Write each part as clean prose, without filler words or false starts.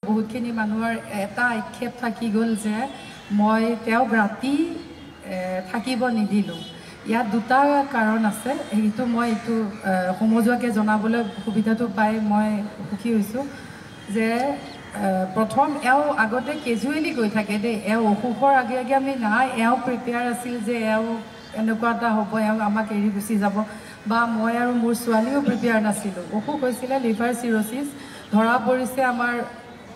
বহুতখিনি মানুহৰ এটা আক্ষেপ থাকি গ'ল যে মই তেওঁক ৰাতি থাকিব নিদিলোঁ। ইয়াত দুটা কাৰণ আছে, সেইটো মই এইটো সমজুৱাকৈ জনাবলৈ সুবিধাটো পাই মই সুখী হৈছোঁ যে প্ৰথম এওঁ আগতে কেজুৱেলি গৈ থাকে দেই, এওঁ অসুখৰ আগে আগে আমি নাই এওঁ প্ৰিপেয়াৰ আছিল যে এওঁ এনেকুৱা এটা হ'ব, এওঁ আমাক এৰি গুচি যাব, বা মই আৰু মোৰ ছোৱালীও প্ৰিপেয়াৰ নাছিলোঁ। অসুখ হৈছিলে লিভাৰ চিৰ'চিছ, ধৰা পৰিছে আমাৰ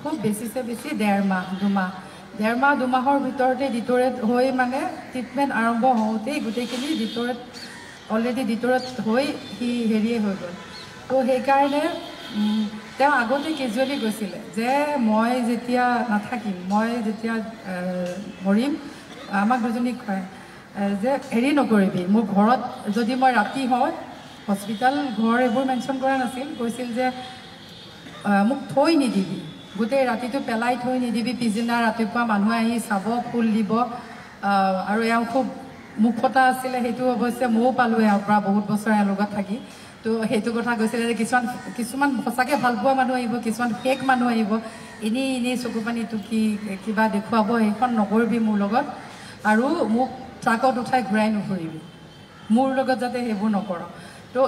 খুব বেছিছে বেছি 1.5 মাহৰ ভিতৰতে ডিট'ৰেট হৈ মানে ট্ৰিটমেণ্ট আৰম্ভ হওঁতেই গোটেইখিনি ডিট'ৰেট অলৰেডি ডিট'ৰেট হৈ সি হেৰিয়ে হৈ গ'ল। তো সেইকাৰণে তেওঁ আগতে কেজুৱেলি গৈছিলে যে মই যেতিয়া নাথাকিম, মই যেতিয়া মৰিম, আমাক দুজনীক কয় যে হেৰি নকৰিবি, মোৰ ঘৰত যদি মই ৰাতি হয়, হস্পিটেল ঘৰ এইবোৰ মেনশ্যন কৰা নাছিল, কৈছিল যে মোক থৈ নিদিবি, গোটেই ৰাতিটো পেলাই থৈ নিদিবি, পিছদিনা ৰাতিপুৱা মানুহে আহি চাব, ফুল দিব। আৰু এওঁ খুব মুখতা আছিলে, সেইটো অৱশ্যে ময়ো পালোঁ এওঁৰ পৰা বহুত বছৰ এওঁৰ লগত থাকি। তো সেইটো কথা কৈছিলে যে কিছুমান সঁচাকৈ ভাল পোৱা মানুহ আহিব, কিছুমান ফেক মানুহ আহিব, এনেই চকু পানী টুকি কিবা দেখুৱাব, সেইখন নকৰিবি মোৰ লগত, আৰু মোক ট্ৰাকত উঠাই ঘূৰাই নুফুৰিবি, মোৰ লগত যাতে সেইবোৰ নকৰ। তো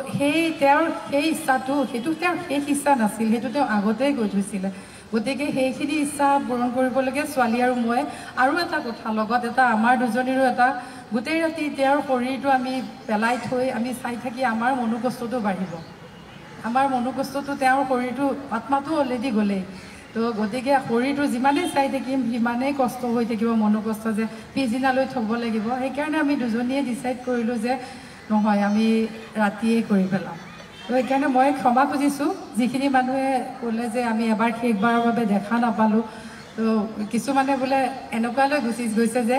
তেওঁৰ সেই ইচ্ছাটো, সেইটো তেওঁৰ শেষ ইচ্ছা নাছিল, সেইটো তেওঁ আগতেই কৈ থৈছিলে। গতিকে সেইখিনি ইচ্ছা পূৰণ কৰিবলৈকে ছোৱালী আৰু মই, আৰু এটা কথা লগত, এটা আমাৰ দুজনীৰো এটা, গোটেই ৰাতি তেওঁৰ শৰীৰটো আমি পেলাই থৈ আমি চাই থাকি আমাৰ মনোকষ্টটো বাঢ়িব, আমাৰ মনোকষ্টটো, তেওঁৰ শৰীৰটো, আত্মাটো অলৰেডি গ'লেই। তো গতিকে শৰীৰটো যিমানেই চাই থাকিম সিমানেই কষ্ট হৈ থাকিব, মনোকষ্ট, যে পিছদিনালৈ থ'ব লাগিব। সেইকাৰণে আমি দুজনীয়ে ডিচাইড কৰিলোঁ যে নহয়, আমি ৰাতিয়েই কৰি পেলাম। তো সেইকাৰণে মই ক্ষমা খুজিছোঁ যিখিনি মানুহে ক'লে যে আমি এবাৰ শেষবাৰৰ বাবে দেখা নাপালোঁ। তো কিছুমানে বোলে এনেকুৱালৈ গুচি গৈছে যে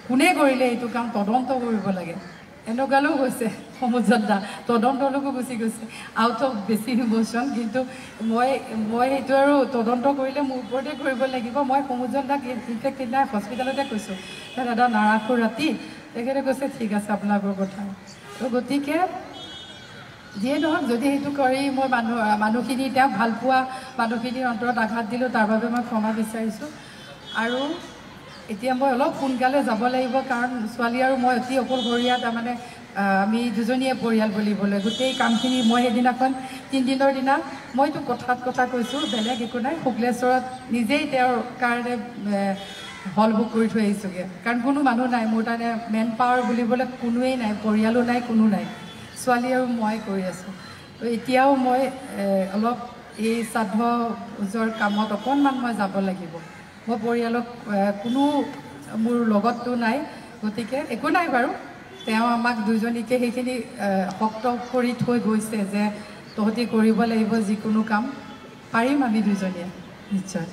কোনে কৰিলে এইটো কাম, তদন্ত কৰিব লাগে, এনেকুৱালৈও গৈছে সমুজ্জনদা, তদন্তলৈকো গুচি গৈছে আউট অফ বেছি ইমোশ্যন। কিন্তু মই সেইটো আৰু তদন্ত কৰিলে মোৰ ওপৰতে কৰিব লাগিব। মই সমুজ্জনদাক ইনফেক্ট সেইদিনা হস্পিটেলতে কৈছোঁ, দাদা নাৰাখোঁ ৰাতি, তেখেতে কৈছে ঠিক আছে আপোনালোকৰ কথা। তো গতিকে যিয়ে নহওক, যদি সেইটো কৰি মই মানুহখিনি, তেওঁক ভাল পোৱা মানুহখিনিৰ অন্তৰত আঘাত দিলোঁ, তাৰ বাবে মই ক্ষমা বিচাৰিছোঁ। আৰু এতিয়া মই অলপ সোনকালে যাব লাগিব, কাৰণ ছোৱালী আৰু মই অতি অকলশৰীয়া, তাৰমানে আমি দুজনীয়ে পৰিয়াল বুলিবলৈ গোটেই কামখিনি মই সেইদিনাখন 3 দিনৰ দিনা মইতো কথা কৈছোঁ, বেলেগ একো নাই, শুক্লেশ্বৰত নিজেই তেওঁৰ কাৰণে হল বুক কৰি থৈ আহিছোঁগৈ, কাৰণ কোনো মানুহ নাই মোৰ তাতে, মেন পাৱাৰ বুলিবলৈ কোনোৱেই নাই, পৰিয়ালো নাই, কোনো নাই, ছোৱালী আৰু মই কৰি আছোঁ। তো এতিয়াও মই অলপ এই শ্ৰাদ্ধৰ কামত অকণমান মই যাব লাগিব, মই পৰিয়ালক কোনো মোৰ লগততো নাই, গতিকে একো নাই বাৰু, তেওঁ আমাক দুজনীকে সেইখিনি শক্ত কৰি থৈ গৈছে যে তহঁতি কৰিব লাগিব যিকোনো কাম, পাৰিম আমি দুজনীয়ে নিশ্চয়।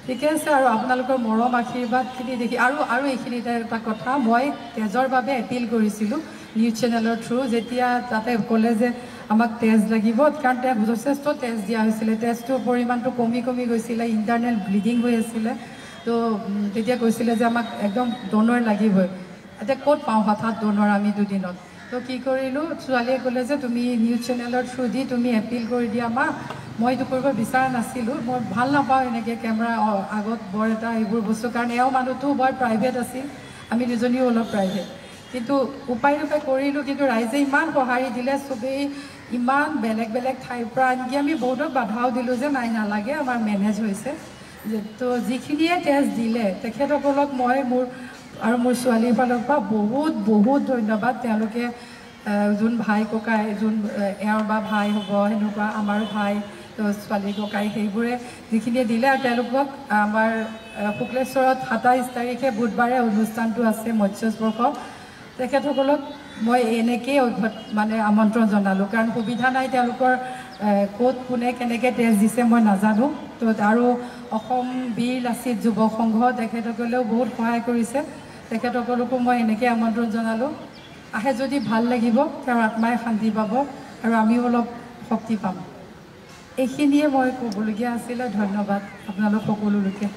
ঠিকে আছে, আৰু আপোনালোকৰ মৰম আশীৰ্বাদখিনি দেখি, আৰু এইখিনিতে এটা কথা, মই তেজৰ বাবে এপিল কৰিছিলোঁ নিউজ চেনেলৰ থ্ৰু, যেতিয়া তাতে ক'লে যে আমাক তেজ লাগিব, কাৰণ তেওঁক যথেষ্ট তেজ দিয়া হৈছিলে, তেজটোৰ পৰিমাণটো কমি গৈছিলে, ইণ্টাৰনেল ব্লিডিং হৈ আছিলে। তো তেতিয়া কৈছিলে যে আমাক একদম ড'নৰ লাগিবই। এতিয়া ক'ত পাওঁ হঠাৎ ড'নৰ আমি দুদিনত? তো কি কৰিলোঁ, ছোৱালীয়ে ক'লে যে তুমি নিউজ চেনেলৰ থ্ৰু দি তুমি এপিল কৰি দিয়া মা। মই এইটো কৰিব বিচৰা নাছিলোঁ, মই ভাল নাপাওঁ এনেকৈ কেমেৰা আগত বৰ এটা এইবোৰ বস্তু, কাৰণ এওঁ মানুহটো বৰ প্ৰাইভেট আছিল, আমি দুজনীও অলপ প্ৰাইভেট, কিন্তু উপায় কৰিলোঁ। কিন্তু ৰাইজে ইমান সঁহাৰি দিলে, চবেই ইমান বেলেগ ঠাইৰ পৰা, আনকি আমি বহুতক বাধাও দিলোঁ যে নাই নালাগে, আমাৰ মেনেজ হৈছে। তো যিখিনিয়ে তেজ দিলে তেখেতসকলক মই মোৰ ছোৱালীৰ ফালৰ পৰা বহুত ধন্যবাদ। তেওঁলোকে যোন ভাই ককাই, যোন এওঁৰ বা ভাই হ'ব সেনেকুৱা, আমাৰো ভাই, তো ছোৱালী ককাই, সেইবোৰে যিখিনিয়ে দিলে, আৰু তেওঁলোকক আমাৰ শুক্লেশ্বৰত 27 তাৰিখে বুধবাৰে অনুষ্ঠানটো আছে, মৎস্যস্পৰ্শ, তেখেতসকলক মই এনেকৈয়ে মানে আমন্ত্ৰণ জনালোঁ, কাৰণ সুবিধা নাই তেওঁলোকৰ, ক'ত কোনে কেনেকৈ তেজ দিছে মই নাজানো। তো আৰু অসম বীৰ লাচিত যুৱ সংঘ, তেখেতসকলেও বহুত সহায় কৰিছে, তেখেতসকলকো মই এনেকৈ আমন্ত্ৰণ জনালোঁ। আহে যদি ভাল লাগিব, তেওঁৰ আত্মাই শান্তি পাব আৰু আমিও অলপ শক্তি পাম। এইখিনিয়ে মই ক'বলগীয়া আছিলে। ধন্যবাদ আপোনালোক সকলোলৈকে।